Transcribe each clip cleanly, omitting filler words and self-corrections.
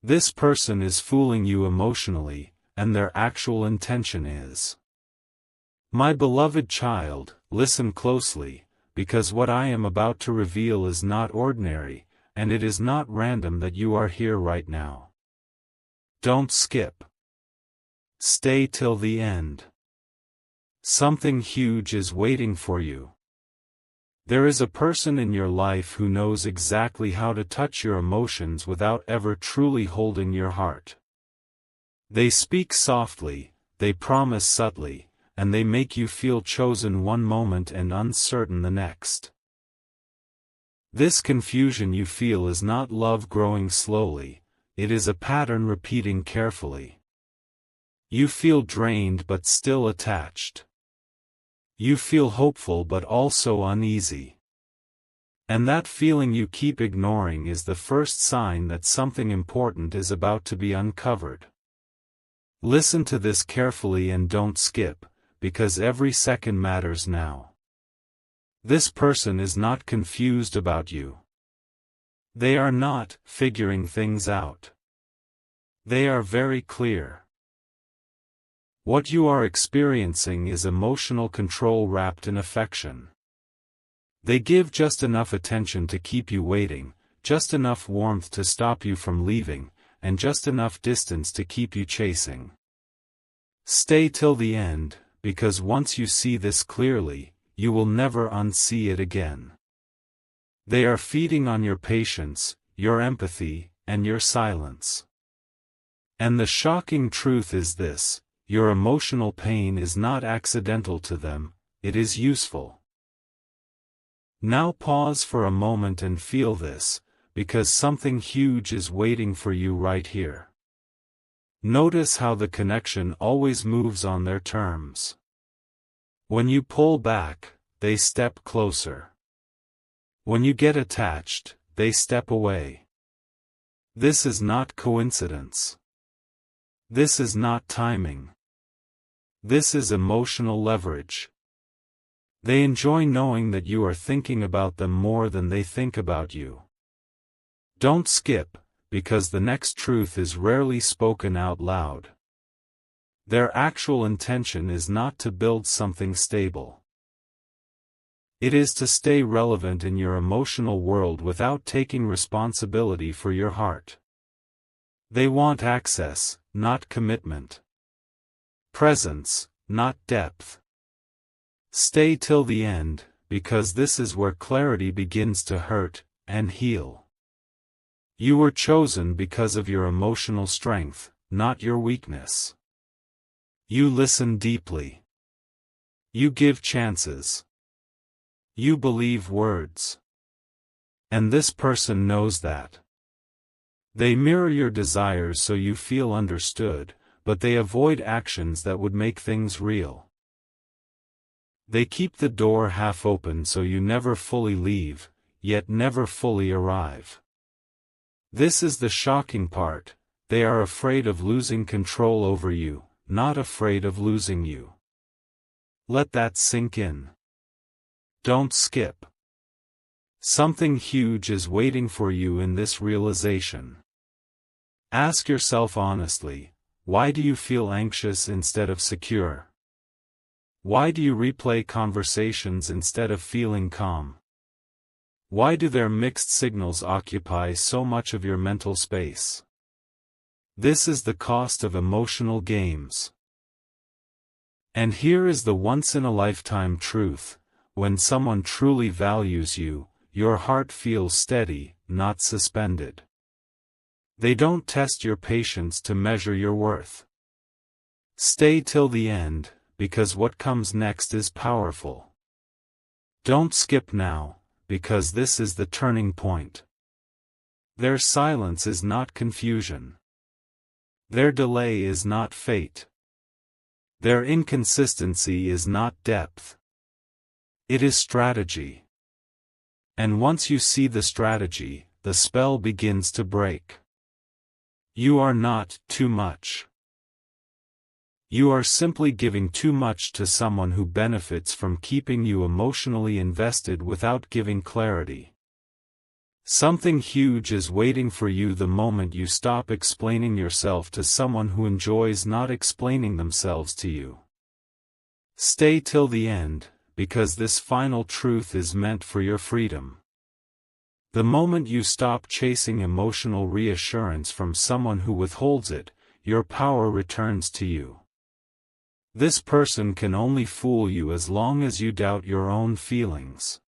This person is fooling you emotionally, and their actual intention is. My beloved child, listen closely, because what I am about to reveal is not ordinary, and it is not random that you are here right now. Don't skip. Stay till the end. Something huge is waiting for you. There is a person in your life who knows exactly how to touch your emotions without ever truly holding your heart. They speak softly, they promise subtly, and they make you feel chosen one moment and uncertain the next. This confusion you feel is not love growing slowly, it is a pattern repeating carefully. You feel drained but still attached. You feel hopeful but also uneasy. And that feeling you keep ignoring is the first sign that something important is about to be uncovered. Listen to this carefully and don't skip, because every second matters now. This person is not confused about you. They are not figuring things out. They are very clear. What you are experiencing is emotional control wrapped in affection. They give just enough attention to keep you waiting, just enough warmth to stop you from leaving, and just enough distance to keep you chasing. Stay till the end, because once you see this clearly, you will never unsee it again. They are feeding on your patience, your empathy, and your silence. And the shocking truth is this: your emotional pain is not accidental to them, it is useful. Now pause for a moment and feel this, because something huge is waiting for you right here. Notice how the connection always moves on their terms. When you pull back, they step closer. When you get attached, they step away. This is not coincidence. This is not timing. This is emotional leverage. They enjoy knowing that you are thinking about them more than they think about you. Don't skip, because the next truth is rarely spoken out loud. Their actual intention is not to build something stable. It is to stay relevant in your emotional world without taking responsibility for your heart. They want access, not commitment. Presence, not depth. Stay till the end, because this is where clarity begins to hurt and heal. You were chosen because of your emotional strength, not your weakness. You listen deeply. You give chances. You believe words. And this person knows that. They mirror your desires so you feel understood, but they avoid actions that would make things real. They keep the door half open so you never fully leave, yet never fully arrive. This is the shocking part: they are afraid of losing control over you, not afraid of losing you. Let that sink in. Don't skip. Something huge is waiting for you in this realization. Ask yourself honestly, why do you feel anxious instead of secure? Why do you replay conversations instead of feeling calm? Why do their mixed signals occupy so much of your mental space? This is the cost of emotional games. And here is the once-in-a-lifetime truth: when someone truly values you, your heart feels steady, not suspended. They don't test your patience to measure your worth. Stay till the end, because what comes next is powerful. Don't skip now, because this is the turning point. Their silence is not confusion. Their delay is not fate. Their inconsistency is not depth. It is strategy. And once you see the strategy, the spell begins to break. You are not too much. You are simply giving too much to someone who benefits from keeping you emotionally invested without giving clarity. Something huge is waiting for you the moment you stop explaining yourself to someone who enjoys not explaining themselves to you. Stay till the end, because this final truth is meant for your freedom. The moment you stop chasing emotional reassurance from someone who withholds it, your power returns to you. This person can only fool you as long as you doubt your own feelings.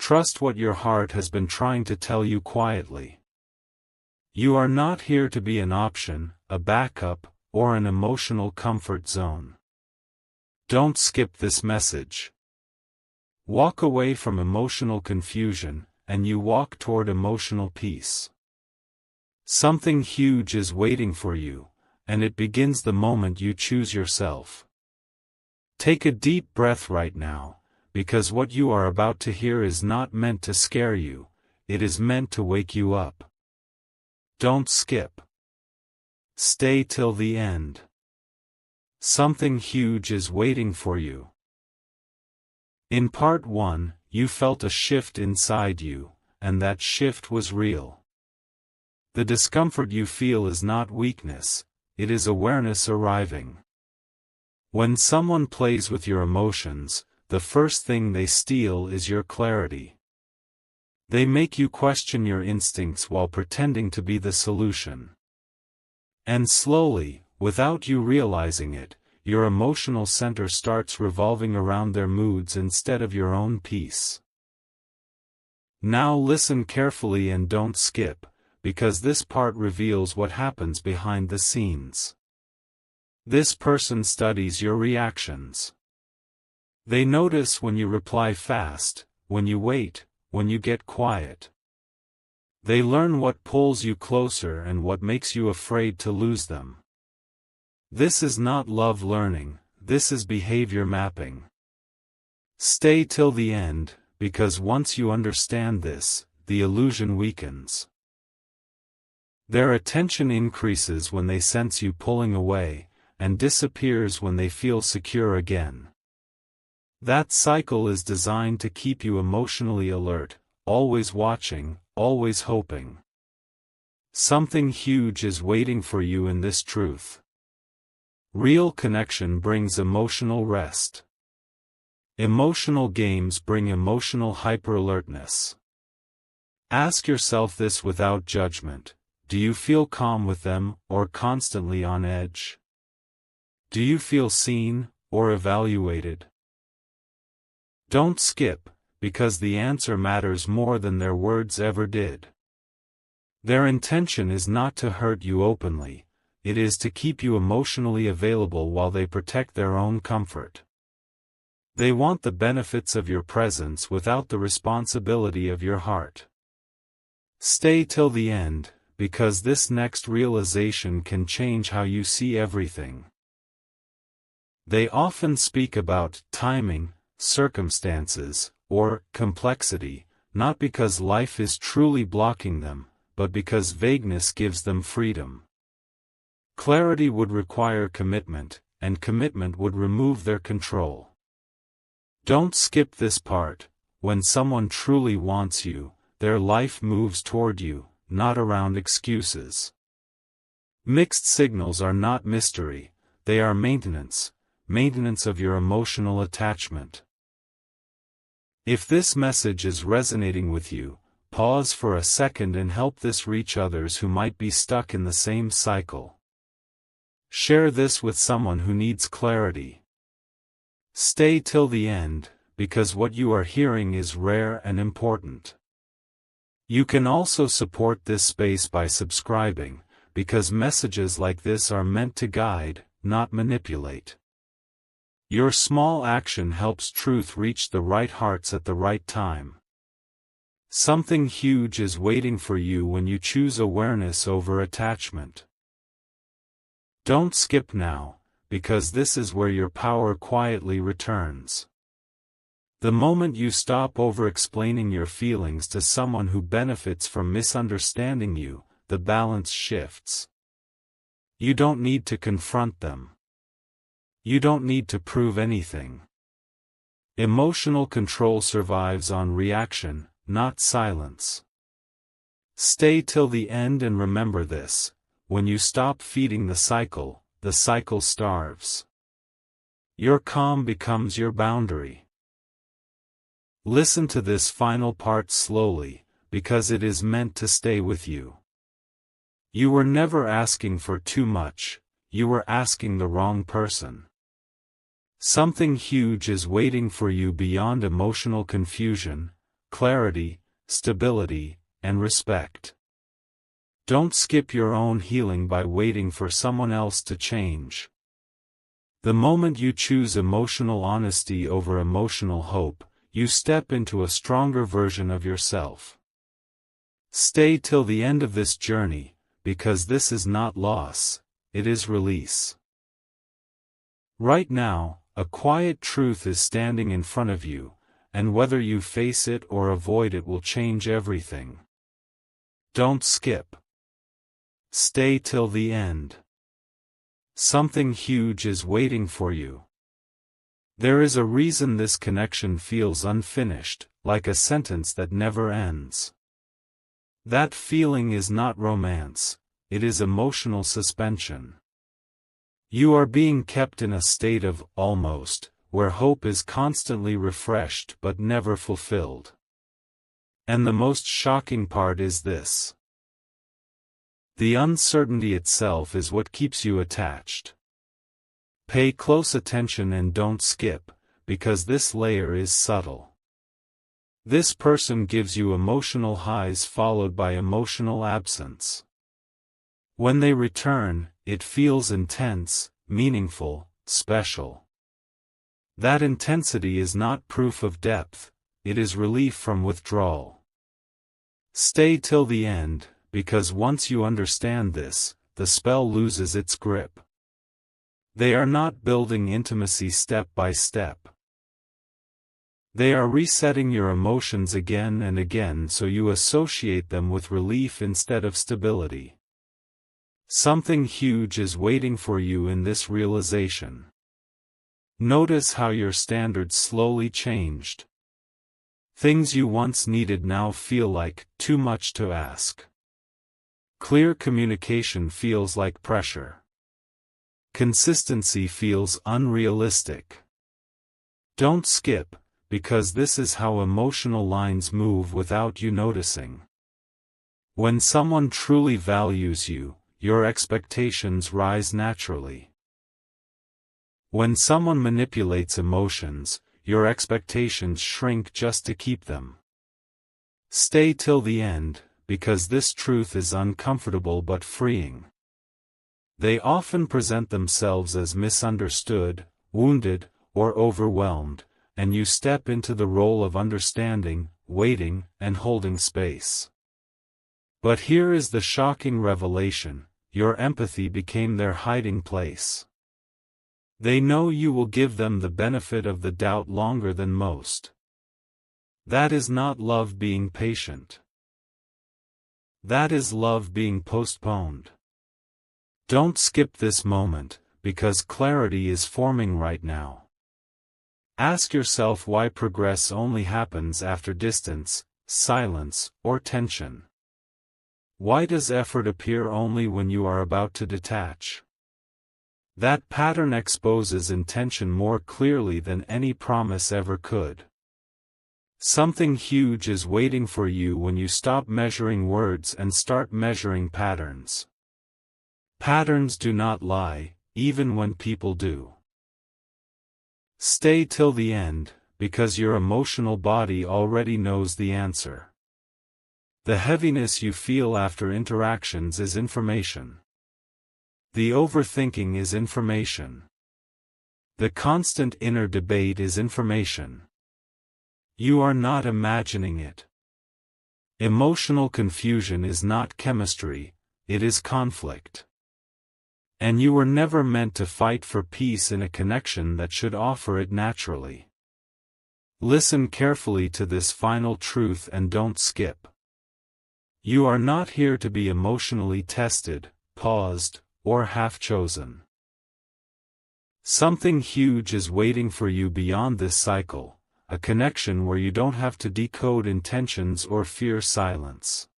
Trust what your heart has been trying to tell you quietly. You are not here to be an option, a backup, or an emotional comfort zone. Don't skip this message. Walk away from emotional confusion, and you walk toward emotional peace. Something huge is waiting for you, and it begins the moment you choose yourself. Take a deep breath right now, because what you are about to hear is not meant to scare you, it is meant to wake you up. Don't skip. Stay till the end. Something huge is waiting for you. In part 1, you felt a shift inside you, and that shift was real. The discomfort you feel is not weakness, it is awareness arriving. When someone plays with your emotions, the first thing they steal is your clarity. They make you question your instincts while pretending to be the solution. And slowly, without you realizing it, your emotional center starts revolving around their moods instead of your own peace. Now listen carefully and don't skip, because this part reveals what happens behind the scenes. This person studies your reactions. They notice when you reply fast, when you wait, when you get quiet. They learn what pulls you closer and what makes you afraid to lose them. This is not love learning, this is behavior mapping. Stay till the end, because once you understand this, the illusion weakens. Their attention increases when they sense you pulling away, and disappears when they feel secure again. That cycle is designed to keep you emotionally alert, always watching, always hoping. Something huge is waiting for you in this truth. Real connection brings emotional rest. Emotional games bring emotional hyperalertness. Ask yourself this without judgment: do you feel calm with them, or constantly on edge? Do you feel seen, or evaluated? Don't skip, because the answer matters more than their words ever did. Their intention is not to hurt you openly, it is to keep you emotionally available while they protect their own comfort. They want the benefits of your presence without the responsibility of your heart. Stay till the end, because this next realization can change how you see everything. They often speak about timing, circumstances, or complexity, not because life is truly blocking them, but because vagueness gives them freedom. Clarity would require commitment, and commitment would remove their control. Don't skip this part. When someone truly wants you, their life moves toward you, not around excuses. Mixed signals are not mystery, they are maintenance of your emotional attachment. If this message is resonating with you, pause for a second and help this reach others who might be stuck in the same cycle. Share this with someone who needs clarity. Stay till the end, because what you are hearing is rare and important. You can also support this space by subscribing, because messages like this are meant to guide, not manipulate. Your small action helps truth reach the right hearts at the right time. Something huge is waiting for you when you choose awareness over attachment. Don't skip now, because this is where your power quietly returns. The moment you stop over-explaining your feelings to someone who benefits from misunderstanding you, the balance shifts. You don't need to confront them. You don't need to prove anything. Emotional control survives on reaction, not silence. Stay till the end and remember this: when you stop feeding the cycle starves. Your calm becomes your boundary. Listen to this final part slowly, because it is meant to stay with you. You were never asking for too much, you were asking the wrong person. Something huge is waiting for you beyond emotional confusion, clarity, stability, and respect. Don't skip your own healing by waiting for someone else to change. The moment you choose emotional honesty over emotional hope, you step into a stronger version of yourself. Stay till the end of this journey, because this is not loss, it is release. Right now, a quiet truth is standing in front of you, and whether you face it or avoid it will change everything. Don't skip. Stay till the end. Something huge is waiting for you. There is a reason this connection feels unfinished, like a sentence that never ends. That feeling is not romance, it is emotional suspension. You are being kept in a state of almost, where hope is constantly refreshed but never fulfilled. And the most shocking part is this: the uncertainty itself is what keeps you attached. Pay close attention and don't skip, because this layer is subtle. This person gives you emotional highs followed by emotional absence. When they return, it feels intense, meaningful, special. That intensity is not proof of depth, it is relief from withdrawal. Stay till the end, because once you understand this, the spell loses its grip. They are not building intimacy step by step. They are resetting your emotions again and again so you associate them with relief instead of stability. Something huge is waiting for you in this realization. Notice how your standards slowly changed. Things you once needed now feel like too much to ask. Clear communication feels like pressure. Consistency feels unrealistic. Don't skip, because this is how emotional lines move without you noticing. When someone truly values you, your expectations rise naturally. When someone manipulates emotions, your expectations shrink just to keep them. Stay till the end, because this truth is uncomfortable but freeing. They often present themselves as misunderstood, wounded, or overwhelmed, and you step into the role of understanding, waiting, and holding space. But here is the shocking revelation: your empathy became their hiding place. They know you will give them the benefit of the doubt longer than most. That is not love being patient. That is love being postponed. Don't skip this moment, because clarity is forming right now. Ask yourself why progress only happens after distance, silence, or tension. Why does effort appear only when you are about to detach? That pattern exposes intention more clearly than any promise ever could. Something huge is waiting for you when you stop measuring words and start measuring patterns. Patterns do not lie, even when people do. Stay till the end, because your emotional body already knows the answer. The heaviness you feel after interactions is information. The overthinking is information. The constant inner debate is information. You are not imagining it. Emotional confusion is not chemistry, it is conflict. And you were never meant to fight for peace in a connection that should offer it naturally. Listen carefully to this final truth and don't skip. You are not here to be emotionally tested, paused, or half-chosen. Something huge is waiting for you beyond this cycle, a connection where you don't have to decode intentions or fear silence.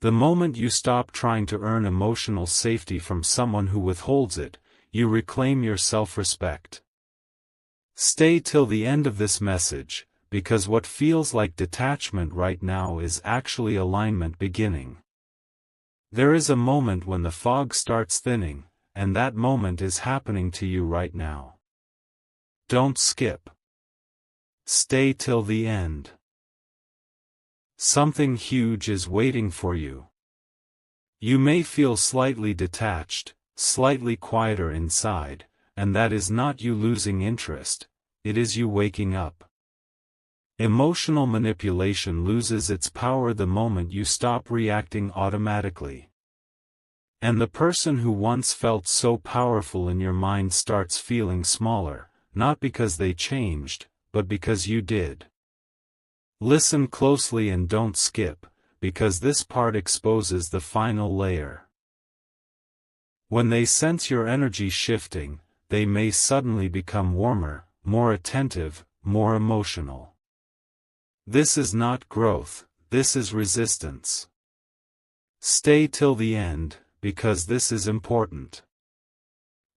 The moment you stop trying to earn emotional safety from someone who withholds it, you reclaim your self-respect. Stay till the end of this message, because what feels like detachment right now is actually alignment beginning. There is a moment when the fog starts thinning, and that moment is happening to you right now. Don't skip. Stay till the end. Something huge is waiting for you. You may feel slightly detached, slightly quieter inside, and that is not you losing interest, it is you waking up. Emotional manipulation loses its power the moment you stop reacting automatically. And the person who once felt so powerful in your mind starts feeling smaller, not because they changed, but because you did. Listen closely and don't skip, because this part exposes the final layer. When they sense your energy shifting, they may suddenly become warmer, more attentive, more emotional. This is not growth, this is resistance. Stay till the end, because this is important.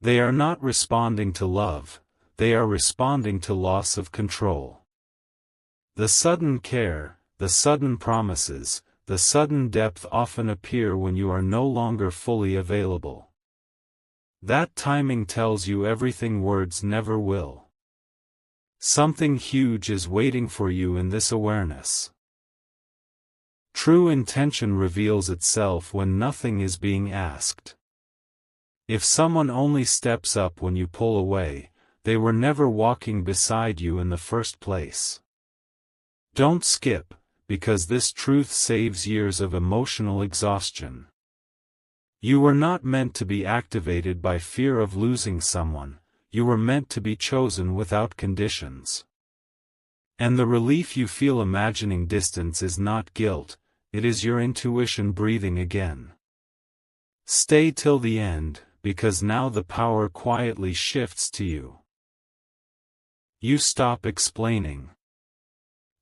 They are not responding to love, they are responding to loss of control. The sudden care, the sudden promises, the sudden depth often appear when you are no longer fully available. That timing tells you everything words never will. Something huge is waiting for you in this awareness. True intention reveals itself when nothing is being asked. If someone only steps up when you pull away, they were never walking beside you in the first place. Don't skip, because this truth saves years of emotional exhaustion. You were not meant to be activated by fear of losing someone, you were meant to be chosen without conditions. And the relief you feel imagining distance is not guilt, it is your intuition breathing again. Stay till the end, because now the power quietly shifts to you. You stop explaining.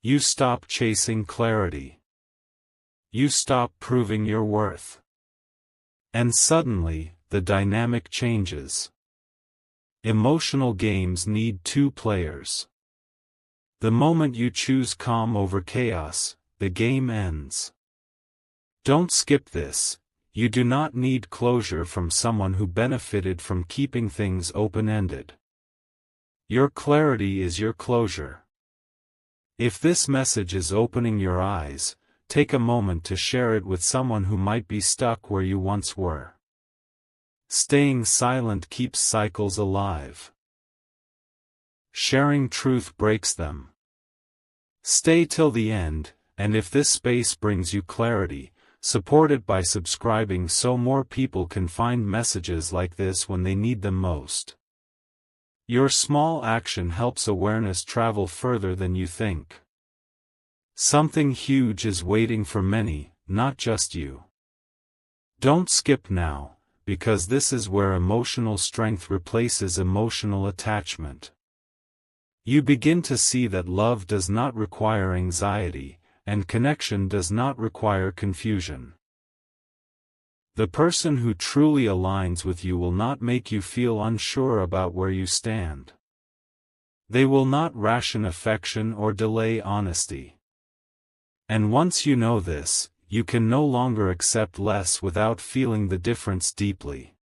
You stop chasing clarity. You stop proving your worth. And suddenly, the dynamic changes. Emotional games need two players. The moment you choose calm over chaos, the game ends. Don't skip this, you do not need closure from someone who benefited from keeping things open-ended. Your clarity is your closure. If this message is opening your eyes, take a moment to share it with someone who might be stuck where you once were. Staying silent keeps cycles alive. Sharing truth breaks them. Stay till the end, and if this space brings you clarity, support it by subscribing so more people can find messages like this when they need them most. Your small action helps awareness travel further than you think. Something huge is waiting for many, not just you. Don't skip now, because this is where emotional strength replaces emotional attachment. You begin to see that love does not require anxiety, and connection does not require confusion. The person who truly aligns with you will not make you feel unsure about where you stand. They will not ration affection or delay honesty. And once you know this, you can no longer accept less without feeling the difference deeply.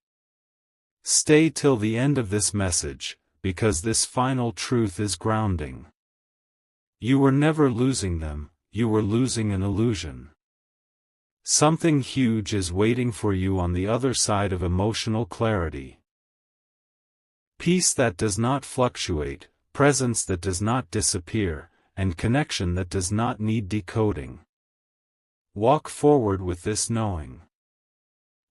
Stay till the end of this message, because this final truth is grounding. You were never losing them, you were losing an illusion. Something huge is waiting for you on the other side of emotional clarity. Peace that does not fluctuate, presence that does not disappear, and connection that does not need decoding. Walk forward with this knowing.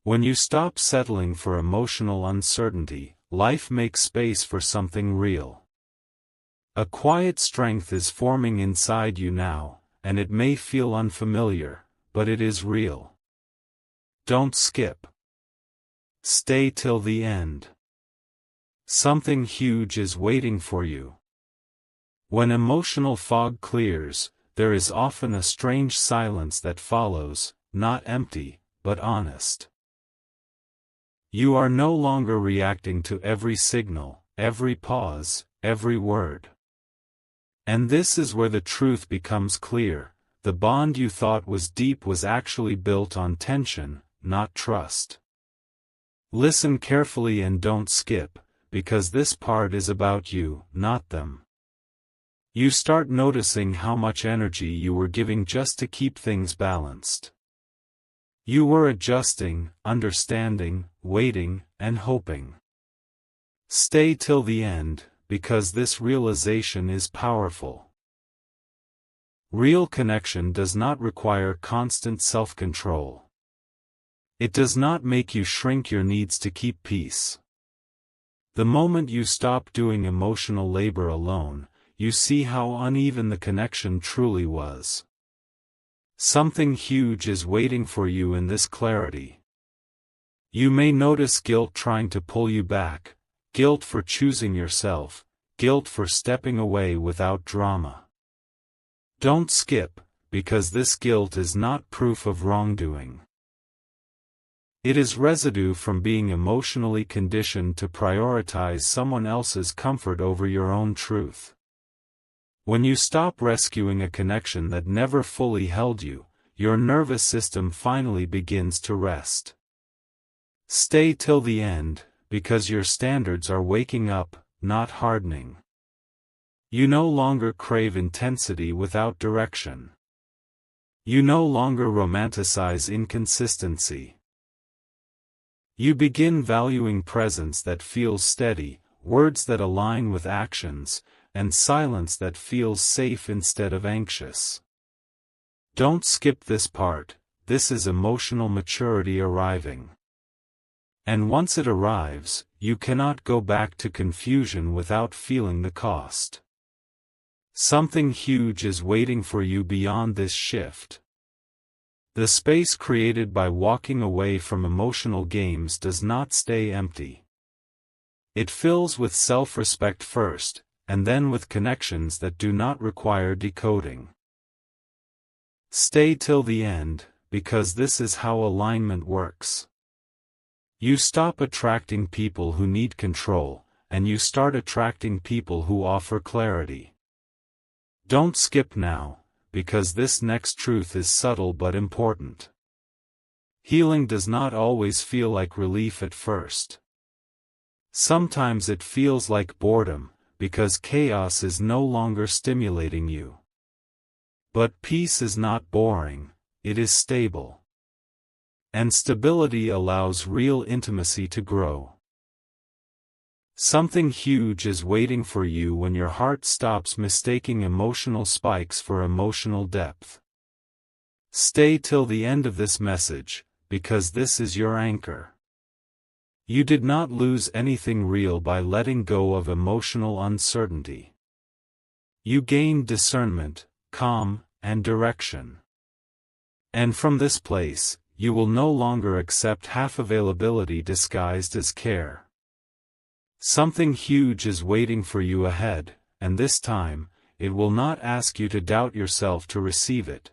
When you stop settling for emotional uncertainty, life makes space for something real. A quiet strength is forming inside you now, and it may feel unfamiliar, but it is real. Don't skip. Stay till the end. Something huge is waiting for you. When emotional fog clears, there is often a strange silence that follows, not empty, but honest. You are no longer reacting to every signal, every pause, every word. And this is where the truth becomes clear: the bond you thought was deep was actually built on tension, not trust. Listen carefully and don't skip, because this part is about you, not them. You start noticing how much energy you were giving just to keep things balanced. You were adjusting, understanding, waiting, and hoping. Stay till the end, because this realization is powerful. Real connection does not require constant self-control. It does not make you shrink your needs to keep peace. The moment you stop doing emotional labor alone, you see how uneven the connection truly was. Something huge is waiting for you in this clarity. You may notice guilt trying to pull you back, guilt for choosing yourself, guilt for stepping away without drama. Don't skip, because this guilt is not proof of wrongdoing. It is residue from being emotionally conditioned to prioritize someone else's comfort over your own truth. When you stop rescuing a connection that never fully held you, your nervous system finally begins to rest. Stay till the end, because your standards are waking up, not hardening. You no longer crave intensity without direction. You no longer romanticize inconsistency. You begin valuing presence that feels steady, words that align with actions, and silence that feels safe instead of anxious. Don't skip this part. This is emotional maturity arriving. And once it arrives, you cannot go back to confusion without feeling the cost. Something huge is waiting for you beyond this shift. The space created by walking away from emotional games does not stay empty. It fills with self-respect first, and then with connections that do not require decoding. Stay till the end, because this is how alignment works. You stop attracting people who need control, and you start attracting people who offer clarity. Don't skip now, because this next truth is subtle but important. Healing does not always feel like relief at first. Sometimes it feels like boredom, because chaos is no longer stimulating you. But peace is not boring, it is stable. And stability allows real intimacy to grow. Something huge is waiting for you when your heart stops mistaking emotional spikes for emotional depth. Stay till the end of this message, because this is your anchor. You did not lose anything real by letting go of emotional uncertainty. You gained discernment, calm, and direction. And from this place, you will no longer accept half availability disguised as care. Something huge is waiting for you ahead, and this time, it will not ask you to doubt yourself to receive it.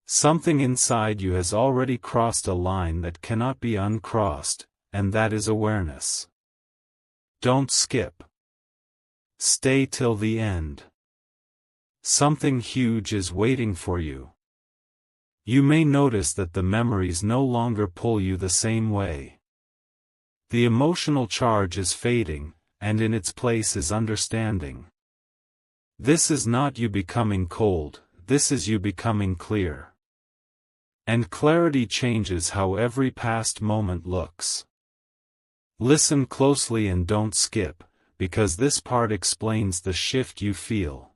Something inside you has already crossed a line that cannot be uncrossed, and that is awareness. Don't skip. Stay till the end. Something huge is waiting for you. You may notice that the memories no longer pull you the same way. The emotional charge is fading, and in its place is understanding. This is not you becoming cold, this is you becoming clear. And clarity changes how every past moment looks. Listen closely and don't skip, because this part explains the shift you feel.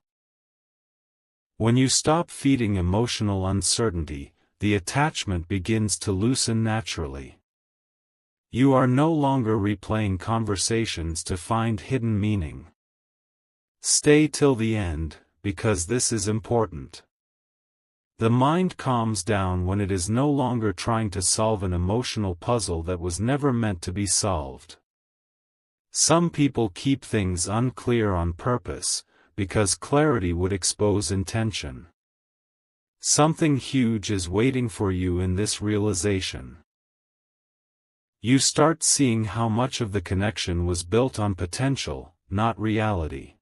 When you stop feeding emotional uncertainty, the attachment begins to loosen naturally. You are no longer replaying conversations to find hidden meaning. Stay till the end, because this is important. The mind calms down when it is no longer trying to solve an emotional puzzle that was never meant to be solved. Some people keep things unclear on purpose, because clarity would expose intention. Something huge is waiting for you in this realization. You start seeing how much of the connection was built on potential, not reality.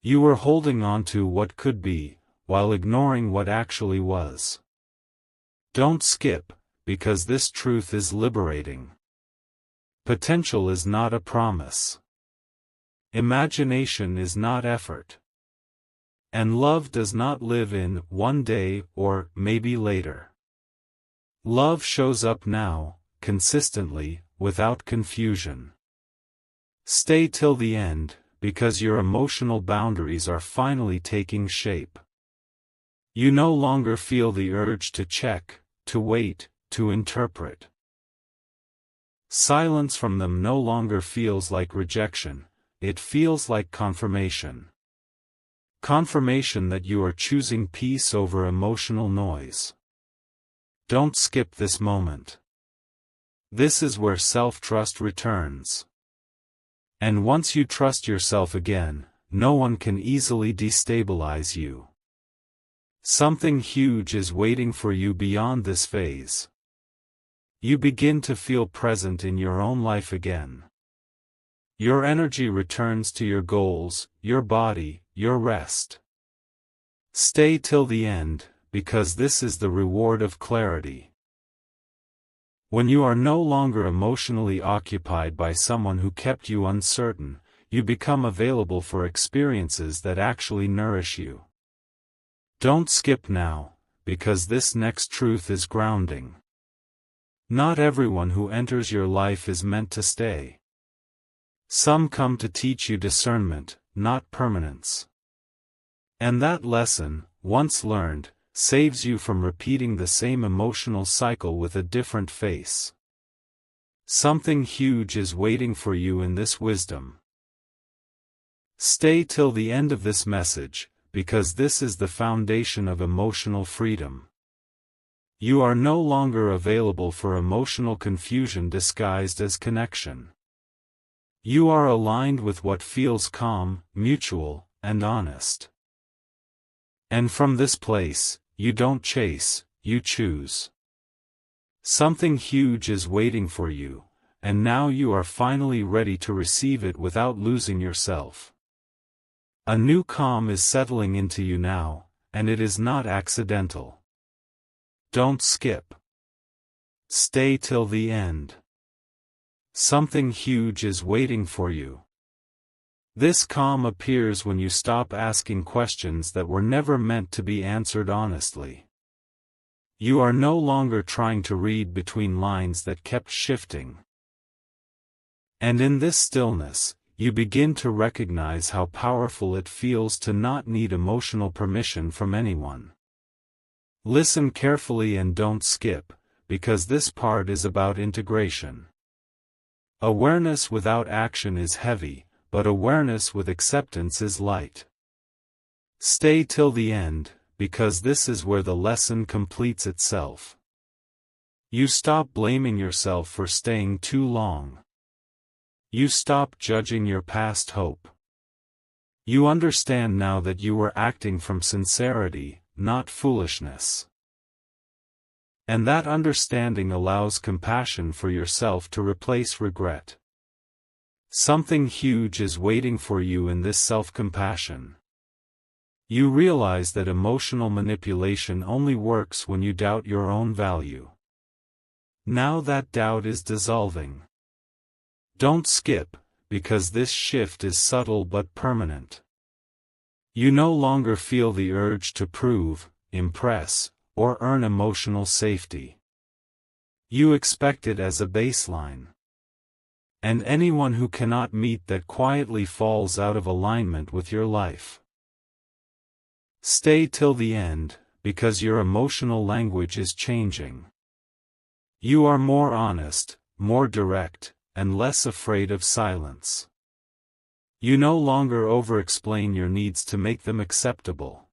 You were holding on to what could be, while ignoring what actually was. Don't skip, because this truth is liberating. Potential is not a promise. Imagination is not effort. And love does not live in one day or maybe later. Love shows up now, consistently, without confusion. Stay till the end, because your emotional boundaries are finally taking shape. You no longer feel the urge to check, to wait, to interpret. Silence from them no longer feels like rejection, it feels like confirmation. Confirmation that you are choosing peace over emotional noise. Don't skip this moment. This is where self-trust returns. And once you trust yourself again, no one can easily destabilize you. Something huge is waiting for you beyond this phase. You begin to feel present in your own life again. Your energy returns to your goals, your body, your rest. Stay till the end, because this is the reward of clarity. When you are no longer emotionally occupied by someone who kept you uncertain, you become available for experiences that actually nourish you. Don't skip now, because this next truth is grounding. Not everyone who enters your life is meant to stay. Some come to teach you discernment, not permanence. And that lesson, once learned, saves you from repeating the same emotional cycle with a different face. Something huge is waiting for you in this wisdom. Stay till the end of this message, because this is the foundation of emotional freedom. You are no longer available for emotional confusion disguised as connection. You are aligned with what feels calm, mutual, and honest. And from this place, you don't chase, you choose. Something huge is waiting for you, and now you are finally ready to receive it without losing yourself. A new calm is settling into you now, and it is not accidental. Don't skip. Stay till the end. Something huge is waiting for you. This calm appears when you stop asking questions that were never meant to be answered honestly. You are no longer trying to read between lines that kept shifting. And in this stillness, you begin to recognize how powerful it feels to not need emotional permission from anyone. Listen carefully and don't skip, because this part is about integration. Awareness without action is heavy, but awareness with acceptance is light. Stay till the end, because this is where the lesson completes itself. You stop blaming yourself for staying too long. You stop judging your past hope. You understand now that you were acting from sincerity, not foolishness. And that understanding allows compassion for yourself to replace regret. Something huge is waiting for you in this self-compassion. You realize that emotional manipulation only works when you doubt your own value. Now that doubt is dissolving. Don't skip, because this shift is subtle but permanent. You no longer feel the urge to prove, impress, or earn emotional safety. You expect it as a baseline. And anyone who cannot meet that quietly falls out of alignment with your life. Stay till the end, because your emotional language is changing. You are more honest, more direct, and less afraid of silence. You no longer over-explain your needs to make them acceptable.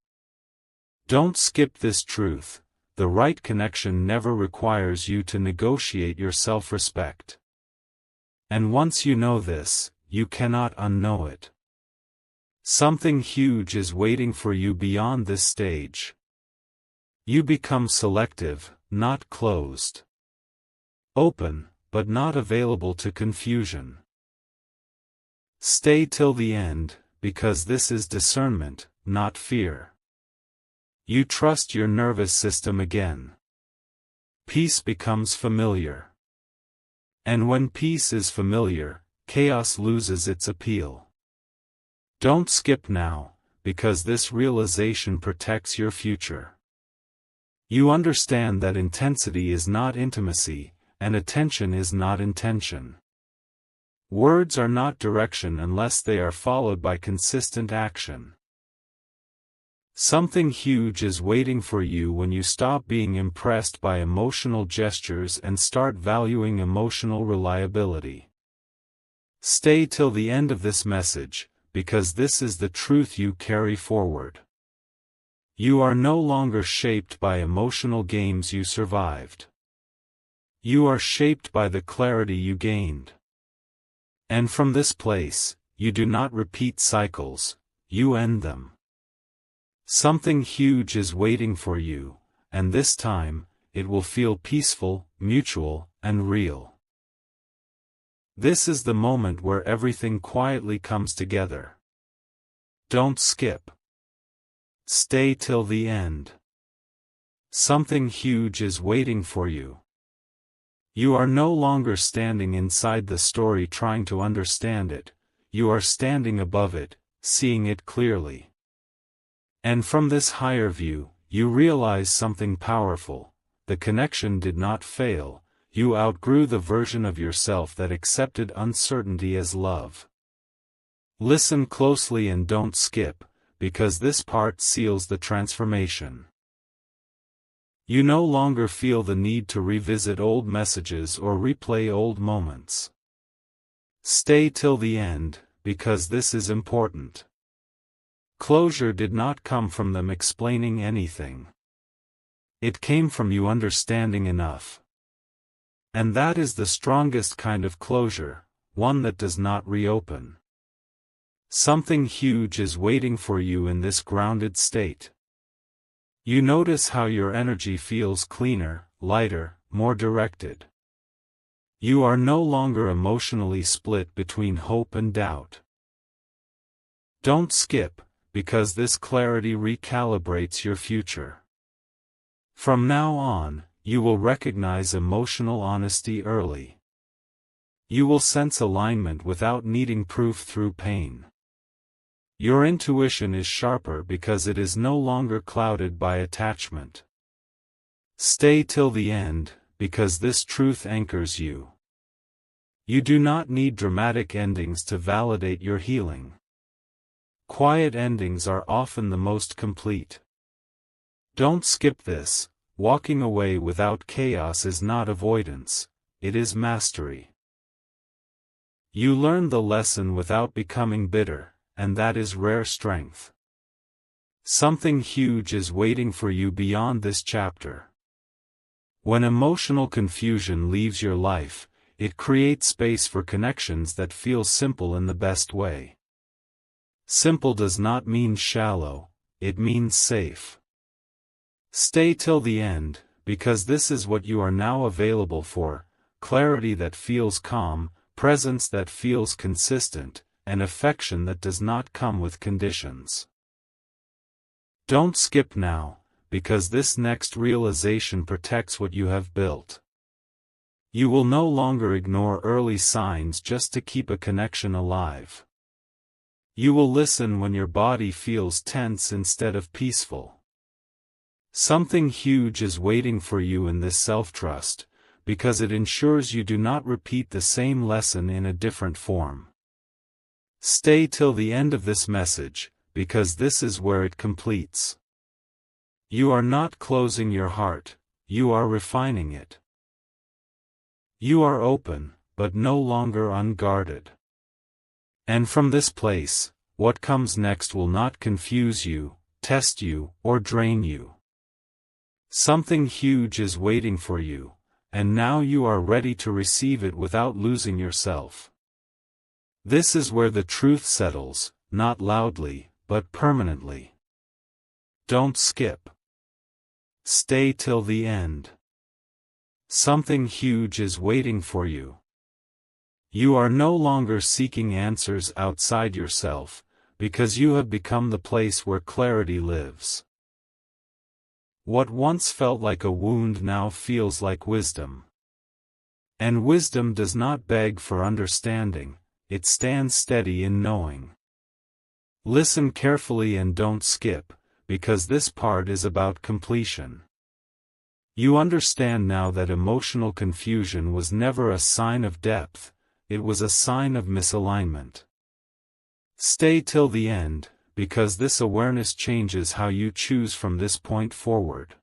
Don't skip this truth: the right connection never requires you to negotiate your self-respect. And once you know this, you cannot unknow it. Something huge is waiting for you beyond this stage. You become selective, not closed. Open, but not available to confusion. Stay till the end, because this is discernment, not fear. You trust your nervous system again. Peace becomes familiar. And when peace is familiar, chaos loses its appeal. Don't skip now, because this realization protects your future. You understand that intensity is not intimacy, and attention is not intention. Words are not direction unless they are followed by consistent action. Something huge is waiting for you when you stop being impressed by emotional gestures and start valuing emotional reliability. Stay till the end of this message, because this is the truth you carry forward. You are no longer shaped by emotional games you survived. You are shaped by the clarity you gained. And from this place, you do not repeat cycles, you end them. Something huge is waiting for you, and this time, it will feel peaceful, mutual, and real. This is the moment where everything quietly comes together. Don't skip. Stay till the end. Something huge is waiting for you. You are no longer standing inside the story trying to understand it, you are standing above it, seeing it clearly. And from this higher view, you realize something powerful: the connection did not fail, you outgrew the version of yourself that accepted uncertainty as love. Listen closely and don't skip, because this part seals the transformation. You no longer feel the need to revisit old messages or replay old moments. Stay till the end, because this is important. Closure did not come from them explaining anything. It came from you understanding enough. And that is the strongest kind of closure, one that does not reopen. Something huge is waiting for you in this grounded state. You notice how your energy feels cleaner, lighter, more directed. You are no longer emotionally split between hope and doubt. Don't skip, because this clarity recalibrates your future. From now on, you will recognize emotional honesty early. You will sense alignment without needing proof through pain. Your intuition is sharper because it is no longer clouded by attachment. Stay till the end, because this truth anchors you. You do not need dramatic endings to validate your healing. Quiet endings are often the most complete. Don't skip this. Walking away without chaos is not avoidance, it is mastery. You learn the lesson without becoming bitter, and that is rare strength. Something huge is waiting for you beyond this chapter. When emotional confusion leaves your life, it creates space for connections that feel simple in the best way. Simple does not mean shallow, it means safe. Stay till the end, because this is what you are now available for: clarity that feels calm, presence that feels consistent, and affection that does not come with conditions. Don't skip now, because this next realization protects what you have built. You will no longer ignore early signs just to keep a connection alive. You will listen when your body feels tense instead of peaceful. Something huge is waiting for you in this self-trust, because it ensures you do not repeat the same lesson in a different form. Stay till the end of this message, because this is where it completes. You are not closing your heart, you are refining it. You are open, but no longer unguarded. And from this place, what comes next will not confuse you, test you, or drain you. Something huge is waiting for you, and now you are ready to receive it without losing yourself. This is where the truth settles, not loudly, but permanently. Don't skip. Stay till the end. Something huge is waiting for you. You are no longer seeking answers outside yourself, because you have become the place where clarity lives. What once felt like a wound now feels like wisdom. And wisdom does not beg for understanding, it stands steady in knowing. Listen carefully and don't skip, because this part is about completion. You understand now that emotional confusion was never a sign of depth, it was a sign of misalignment. Stay till the end, because this awareness changes how you choose from this point forward.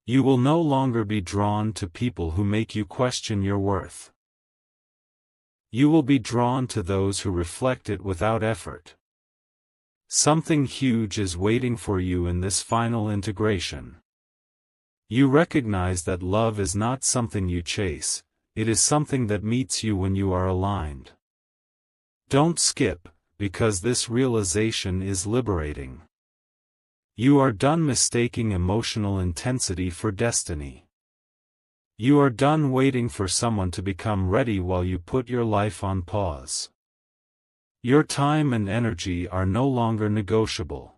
You will no longer be drawn to people who make you question your worth. You will be drawn to those who reflect it without effort. Something huge is waiting for you in this final integration. You recognize that love is not something you chase, it is something that meets you when you are aligned. Don't skip, because this realization is liberating. You are done mistaking emotional intensity for destiny. You are done waiting for someone to become ready while you put your life on pause. Your time and energy are no longer negotiable.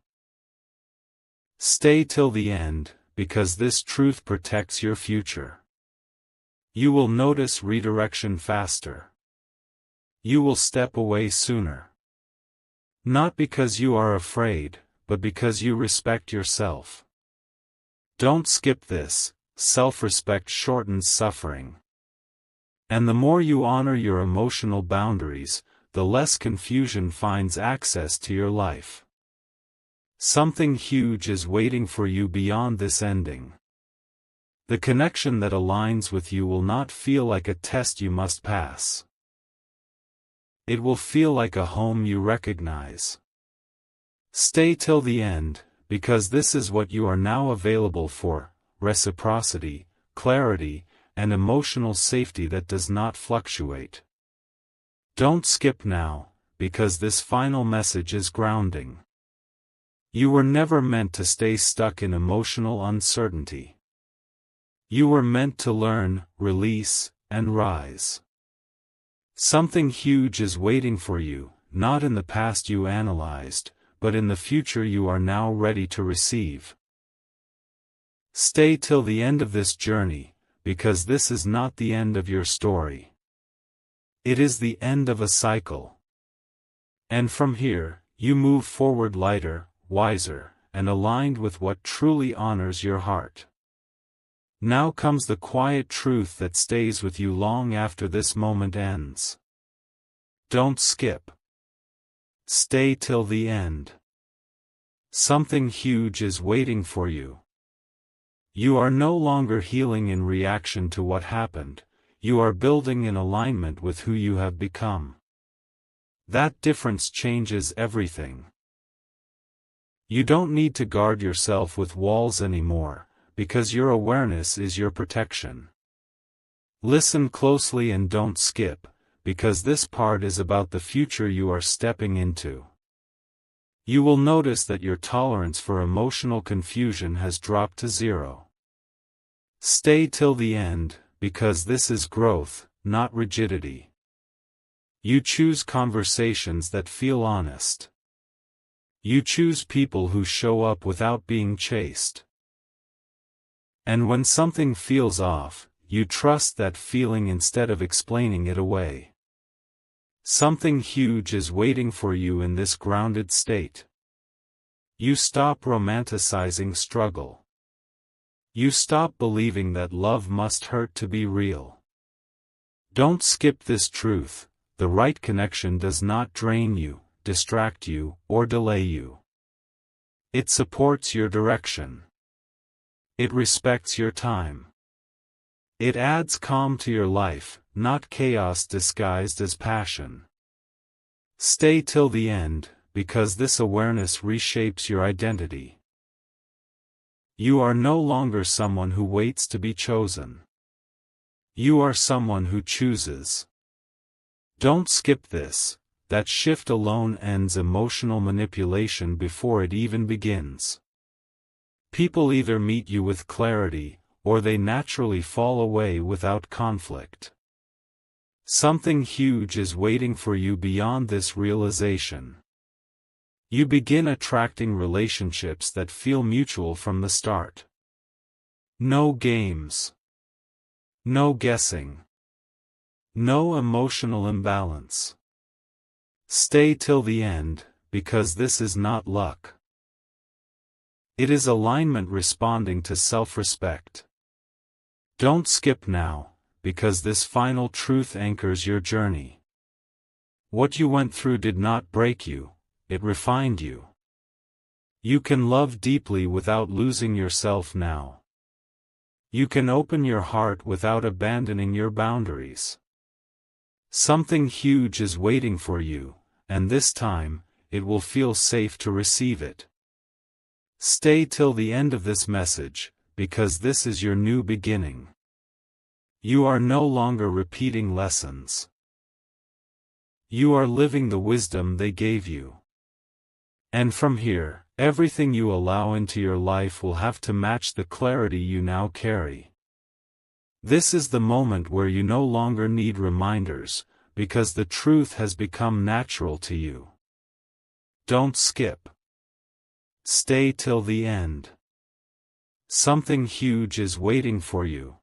Stay till the end, because this truth protects your future. You will notice redirection faster. You will step away sooner. Not because you are afraid, but because you respect yourself. Don't skip this, self-respect shortens suffering. And the more you honor your emotional boundaries, the less confusion finds access to your life. Something huge is waiting for you beyond this ending. The connection that aligns with you will not feel like a test you must pass. It will feel like a home you recognize. Stay till the end, because this is what you are now available for: reciprocity, clarity, and emotional safety that does not fluctuate. Don't skip now, because this final message is grounding. You were never meant to stay stuck in emotional uncertainty. You were meant to learn, release, and rise. Something huge is waiting for you, not in the past you analyzed, but in the future you are now ready to receive. Stay till the end of this journey, because this is not the end of your story. It is the end of a cycle. And from here, you move forward lighter, wiser, and aligned with what truly honors your heart. Now comes the quiet truth that stays with you long after this moment ends. Don't skip. Stay till the end. Something huge is waiting for you. You are no longer healing in reaction to what happened, you are building in alignment with who you have become. That difference changes everything. You don't need to guard yourself with walls anymore, because your awareness is your protection. Listen closely and don't skip, because this part is about the future you are stepping into. You will notice that your tolerance for emotional confusion has dropped to zero. Stay till the end, because this is growth, not rigidity. You choose conversations that feel honest. You choose people who show up without being chased. And when something feels off, you trust that feeling instead of explaining it away. Something huge is waiting for you in this grounded state. You stop romanticizing struggle. You stop believing that love must hurt to be real. Don't skip this truth: the right connection does not drain you, distract you, or delay you. It supports your direction. It respects your time. It adds calm to your life, not chaos disguised as passion. Stay till the end, because this awareness reshapes your identity. You are no longer someone who waits to be chosen. You are someone who chooses. Don't skip this, that shift alone ends emotional manipulation before it even begins. People either meet you with clarity, or they naturally fall away without conflict. Something huge is waiting for you beyond this realization. You begin attracting relationships that feel mutual from the start. No games. No guessing. No emotional imbalance. Stay till the end, because this is not luck. It is alignment responding to self-respect. Don't skip now, because this final truth anchors your journey. What you went through did not break you, it refined you. You can love deeply without losing yourself now. You can open your heart without abandoning your boundaries. Something huge is waiting for you, and this time, it will feel safe to receive it. Stay till the end of this message, because this is your new beginning. You are no longer repeating lessons. You are living the wisdom they gave you. And from here, everything you allow into your life will have to match the clarity you now carry. This is the moment where you no longer need reminders, because the truth has become natural to you. Don't skip. Stay till the end. Something huge is waiting for you.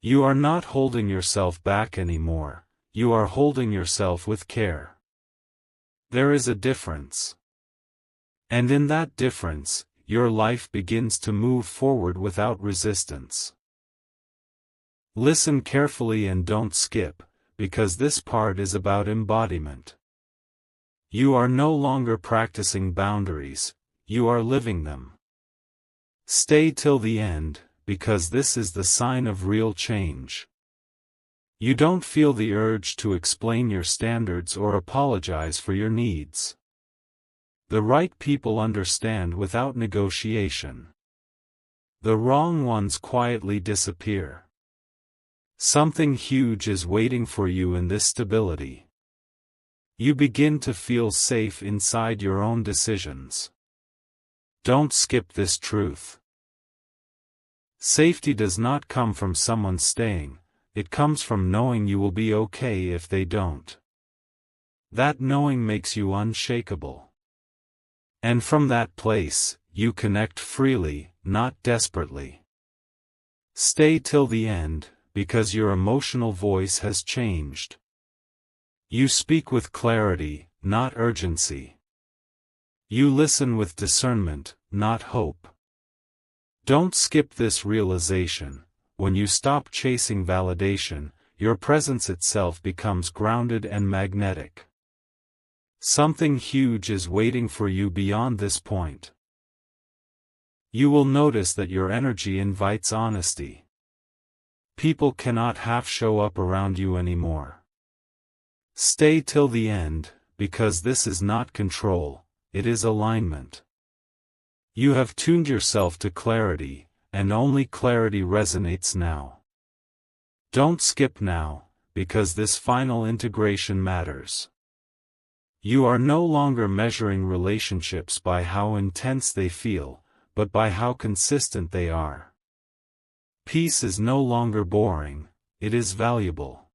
You are not holding yourself back anymore, you are holding yourself with care. There is a difference. And in that difference, your life begins to move forward without resistance. Listen carefully and don't skip, because this part is about embodiment. You are no longer practicing boundaries, you are living them. Stay till the end, because this is the sign of real change. You don't feel the urge to explain your standards or apologize for your needs. The right people understand without negotiation. The wrong ones quietly disappear. Something huge is waiting for you in this stability. You begin to feel safe inside your own decisions. Don't skip this truth. Safety does not come from someone staying, it comes from knowing you will be okay if they don't. That knowing makes you unshakable. And from that place, you connect freely, not desperately. Stay till the end, because your emotional voice has changed. You speak with clarity, not urgency. You listen with discernment, not hope. Don't skip this realization. When you stop chasing validation, your presence itself becomes grounded and magnetic. Something huge is waiting for you beyond this point. You will notice that your energy invites honesty. People cannot half show up around you anymore. Stay till the end, because this is not control, it is alignment. You have tuned yourself to clarity, and only clarity resonates now. Don't skip now, because this final integration matters. You are no longer measuring relationships by how intense they feel, but by how consistent they are. Peace is no longer boring, it is valuable.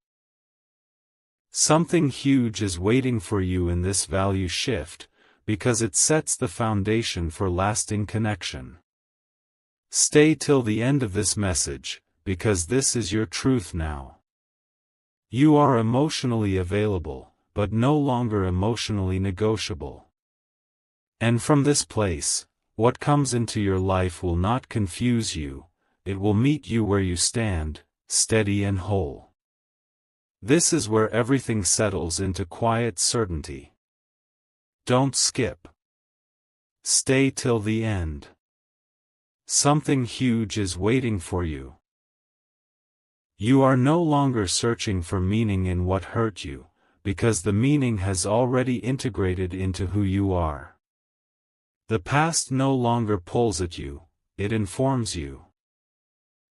Something huge is waiting for you in this value shift, because it sets the foundation for lasting connection. Stay till the end of this message, because this is your truth now. You are emotionally available, but no longer emotionally negotiable. And from this place, what comes into your life will not confuse you, it will meet you where you stand, steady and whole. This is where everything settles into quiet certainty. Don't skip. Stay till the end. Something huge is waiting for you. You are no longer searching for meaning in what hurt you, because the meaning has already integrated into who you are. The past no longer pulls at you, it informs you.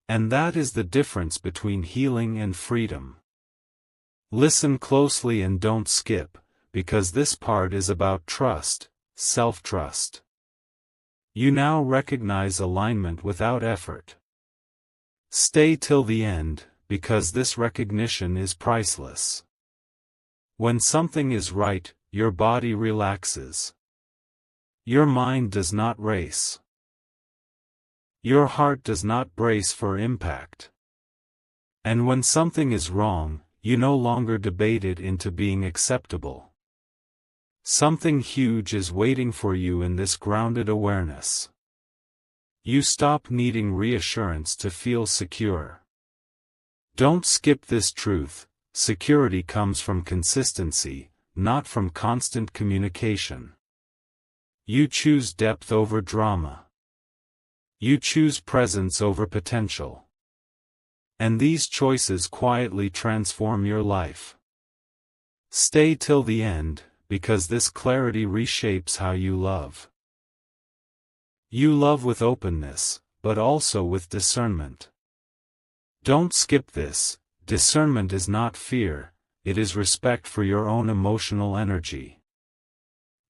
And that is the difference between healing and freedom. Listen closely and don't skip, because this part is about trust, self-trust. You now recognize alignment without effort. Stay till the end, because this recognition is priceless. When something is right, your body relaxes. Your mind does not race. Your heart does not brace for impact. And when something is wrong, you no longer debate it into being acceptable. Something huge is waiting for you in this grounded awareness. You stop needing reassurance to feel secure. Don't skip this truth. Security comes from consistency, not from constant communication. You choose depth over drama. You choose presence over potential. And these choices quietly transform your life. Stay till the end, because this clarity reshapes how you love. You love with openness, but also with discernment. Don't skip this. Discernment is not fear, it is respect for your own emotional energy.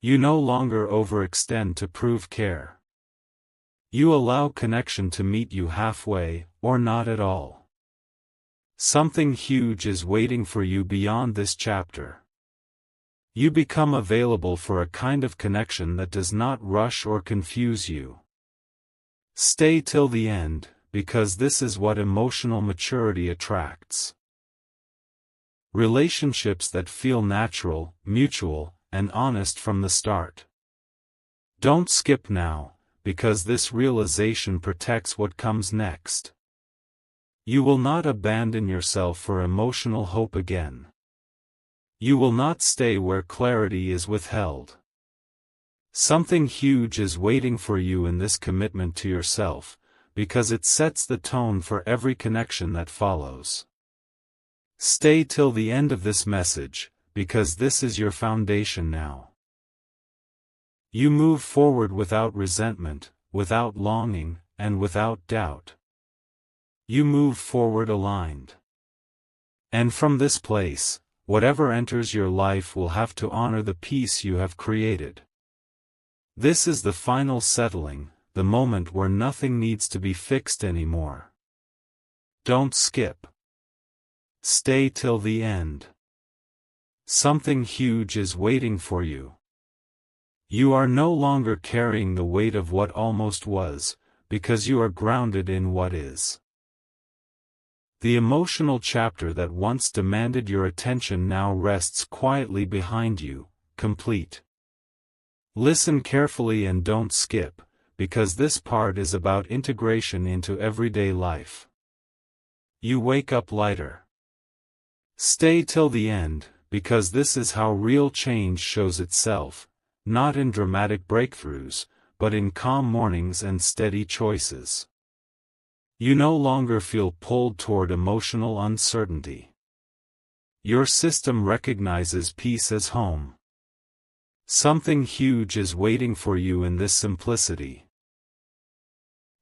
You no longer overextend to prove care. You allow connection to meet you halfway, or not at all. Something huge is waiting for you beyond this chapter. You become available for a kind of connection that does not rush or confuse you. Stay till the end, because this is what emotional maturity attracts. Relationships that feel natural, mutual, and honest from the start. Don't skip now, because this realization protects what comes next. You will not abandon yourself for emotional hope again. You will not stay where clarity is withheld. Something huge is waiting for you in this commitment to yourself, because it sets the tone for every connection that follows. Stay till the end of this message, because this is your foundation now. You move forward without resentment, without longing, and without doubt. You move forward aligned. And from this place, whatever enters your life will have to honor the peace you have created. This is the final settling, the moment where nothing needs to be fixed anymore. Don't skip. Stay till the end. Something huge is waiting for you. You are no longer carrying the weight of what almost was, because you are grounded in what is. The emotional chapter that once demanded your attention now rests quietly behind you, complete. Listen carefully and don't skip, because this part is about integration into everyday life. You wake up lighter. Stay till the end, because this is how real change shows itself, not in dramatic breakthroughs, but in calm mornings and steady choices. You no longer feel pulled toward emotional uncertainty. Your system recognizes peace as home. Something huge is waiting for you in this simplicity.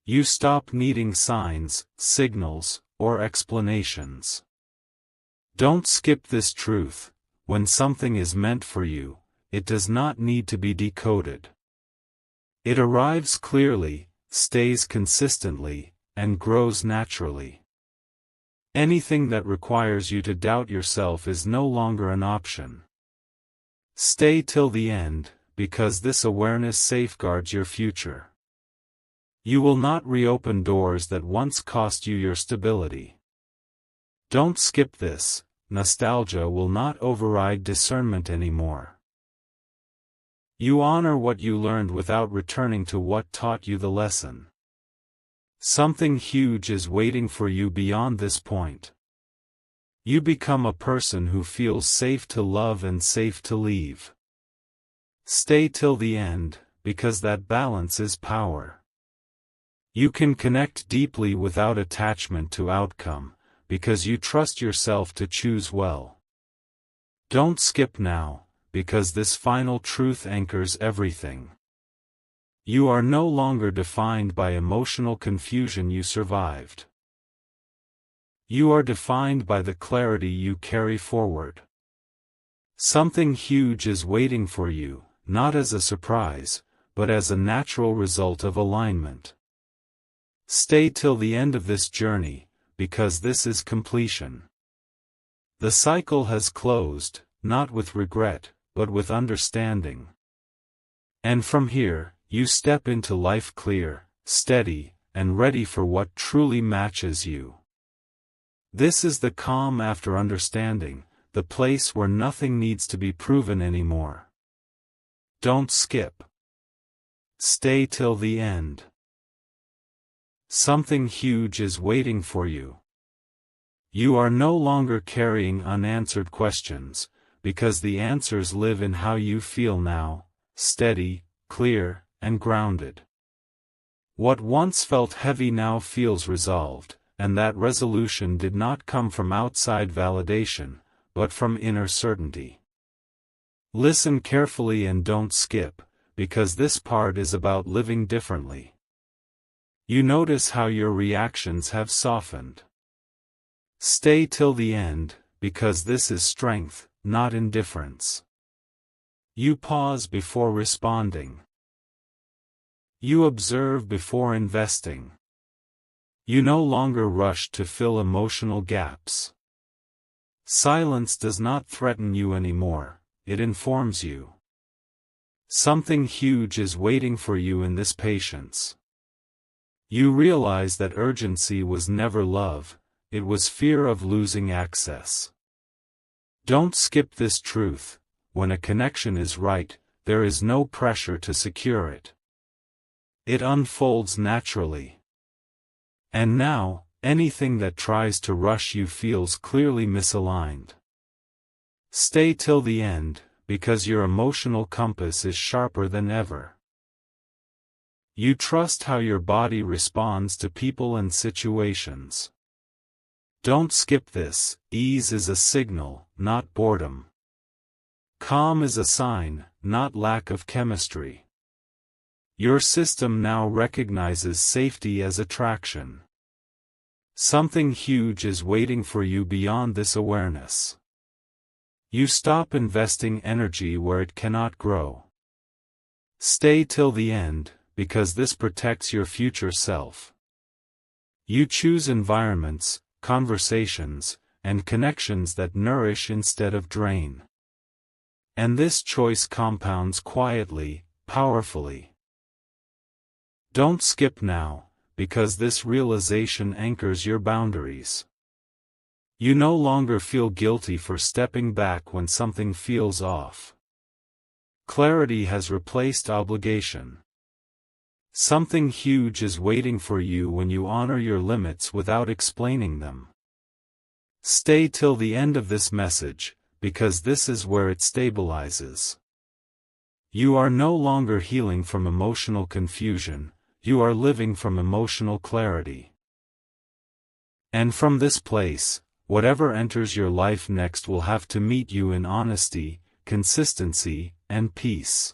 You stop needing signs, signals, or explanations. Don't skip this truth. When something is meant for you, it does not need to be decoded. It arrives clearly, stays consistently, and grows naturally. Anything that requires you to doubt yourself is no longer an option. Stay till the end, because this awareness safeguards your future. You will not reopen doors that once cost you your stability. Don't skip this. Nostalgia will not override discernment anymore. You honor what you learned without returning to what taught you the lesson. Something huge is waiting for you beyond this point. You become a person who feels safe to love and safe to leave. Stay till the end, because that balance is power. You can connect deeply without attachment to outcome, because you trust yourself to choose well. Don't skip now, because this final truth anchors everything. You are no longer defined by emotional confusion you survived. You are defined by the clarity you carry forward. Something huge is waiting for you, not as a surprise, but as a natural result of alignment. Stay till the end of this journey, because this is completion. The cycle has closed, not with regret, but with understanding. And from here, you step into life clear, steady, and ready for what truly matches you. This is the calm after understanding, the place where nothing needs to be proven anymore. Don't skip. Stay till the end. Something huge is waiting for you. You are no longer carrying unanswered questions, because the answers live in how you feel now, steady, clear, and grounded. What once felt heavy now feels resolved, and that resolution did not come from outside validation, but from inner certainty. Listen carefully and don't skip, because this part is about living differently. You notice how your reactions have softened. Stay till the end, because this is strength, not indifference. You pause before responding. You observe before investing. You no longer rush to fill emotional gaps. Silence does not threaten you anymore, it informs you. Something huge is waiting for you in this patience. You realize that urgency was never love, it was fear of losing access. Don't skip this truth: when a connection is right, there is no pressure to secure it. It unfolds naturally. And now, anything that tries to rush you feels clearly misaligned. Stay till the end, because your emotional compass is sharper than ever. You trust how your body responds to people and situations. Don't skip this: ease is a signal, not boredom. Calm is a sign, not lack of chemistry. Your system now recognizes safety as attraction. Something huge is waiting for you beyond this awareness. You stop investing energy where it cannot grow. Stay till the end, because this protects your future self. You choose environments, conversations, and connections that nourish instead of drain. And this choice compounds quietly, powerfully. Don't skip now, because this realization anchors your boundaries. You no longer feel guilty for stepping back when something feels off. Clarity has replaced obligation. Something huge is waiting for you when you honor your limits without explaining them. Stay till the end of this message, because this is where it stabilizes. You are no longer healing from emotional confusion, you are living from emotional clarity. And from this place, whatever enters your life next will have to meet you in honesty, consistency, and peace.